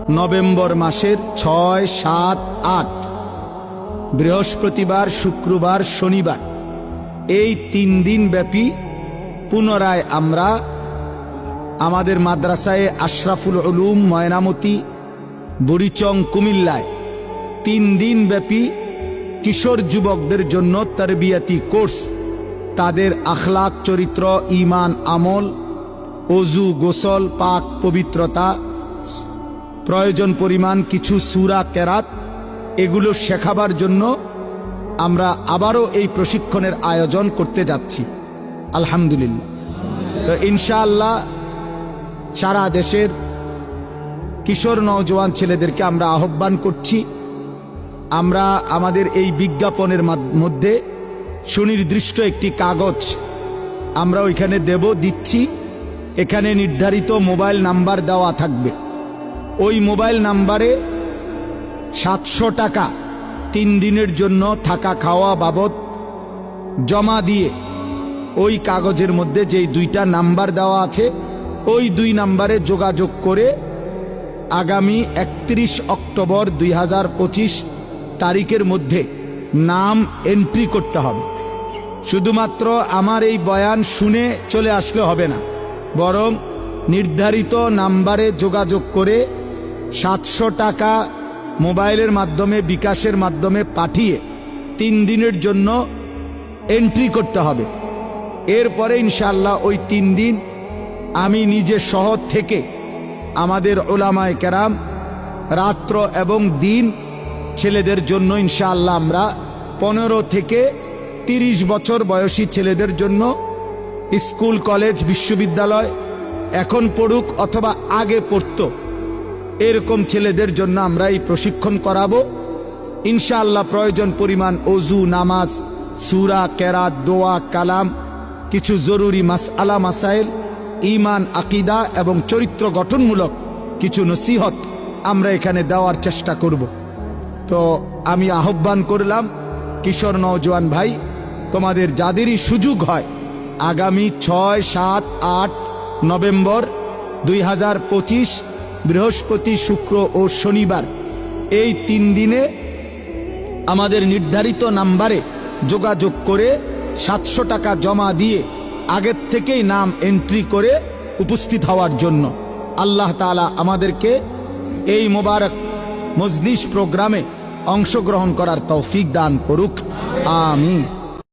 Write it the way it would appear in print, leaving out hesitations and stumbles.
November মাসের 6, 7, 8 বৃহস্পতিবার, শুক্রবার, শনিবার এই 3 দিন ব্যাপী পুনরায় আমরা আমাদের মাদ্রাসায় আশরাফুল উলুম ময়নামতি বুড়িচং কুমিল্লায় 3 দিন ব্যাপী কিশোর যুবকদের জন্য তারবিয়াতি কোর্স, তাদের আখলাক, চরিত্র, ঈমান, আমল, ওযু, গোসল, পাক পবিত্রতা, প্রয়োজন পরিমাণ কিছু সূরা কেরাত, এগুলো শেখাবার জন্য আমরা আবারও এই প্রশিক্ষণের আয়োজন করতে যাচ্ছি আলহামদুলিল্লাহ। তো ইনশাআল্লাহ সারা দেশের কিশোর নওজোয়ান ছেলেদেরকে আমরা আহ্বান করছি, আমরা আমাদের এই বিজ্ঞাপনের মধ্যে সুনির্দিষ্ট একটি কাগজ আমরা ওইখানে দিচ্ছি। এখানে নির্ধারিত মোবাইল নাম্বার দেওয়া থাকবে। ওই মোবাইল নাম্বারে 700 টাকা 3 দিনের জন্য থাকা খাওয়া বাবদ জমা দিয়ে ওই কাগজের মধ্যে যেই 2টা নাম্বার দেওয়া আছে ওই 2 নাম্বারে যোগাযোগ করে আগামী 31 অক্টোবর 2025 তারিখের মধ্যে নাম এন্ট্রি করতে হবে। শুধুমাত্র আমার এই বয়ান শুনে চলে আসলে হবে না, বরং নির্ধারিত নাম্বারে যোগাযোগ করে 700 টাকা মোবাইলের মাধ্যমে, বিকাশের মাধ্যমে পাঠিয়ে 3 দিনের জন্য এন্ট্রি করতে হবে। এরপরে ইনশাআল্লাহ ওই 3 দিন আমি নিজে শহর থেকে আমাদের উলামায়ে কেরাম রাত্র এবং দিন ছেলেদের জন্য ইনশাআল্লাহ আমরা 15 থেকে 30 বছর বয়সী ছেলেদের জন্য স্কুল, কলেজ, বিশ্ববিদ্যালয় এখন পড়ুক অথবা আগে পড়তো এরকম ছেলেদের জন্য আমরা এই প্রশিক্ষণ করাবো ইনশাআল্লাহ। প্রয়োজন পরিমাণ ওযু, নামাজ, সূরা, কেরাত, দোয়া, কালাম, কিছু জরুরি মাসআলা মাসাইল, ঈমান, আকীদা এবং চরিত্র গঠনমূলক কিছু নসিহত আমরা এখানে দেওয়ার চেষ্টা করব। তো আমি আহ্বান করলাম কিশোর নওজোয়ান ভাই, তোমাদের যাদেরই সুযোগ হয় আগামী 6, 7, 8 নভেম্বর 2025 বৃহস্পতি, শুক্র ও শনিবার এই 3 দিনে আমাদের নির্ধারিত নাম্বারে যোগাযোগ করে 700 টাকা জমা দিয়ে আগের থেকেই নাম এন্ট্রি করে উপস্থিত হওয়ার জন্য। আল্লাহ তাআলা আমাদেরকে এই মোবারক মজলিস প্রোগ্রামে অংশগ্রহণ করার তৌফিক দান করুক, আমিন।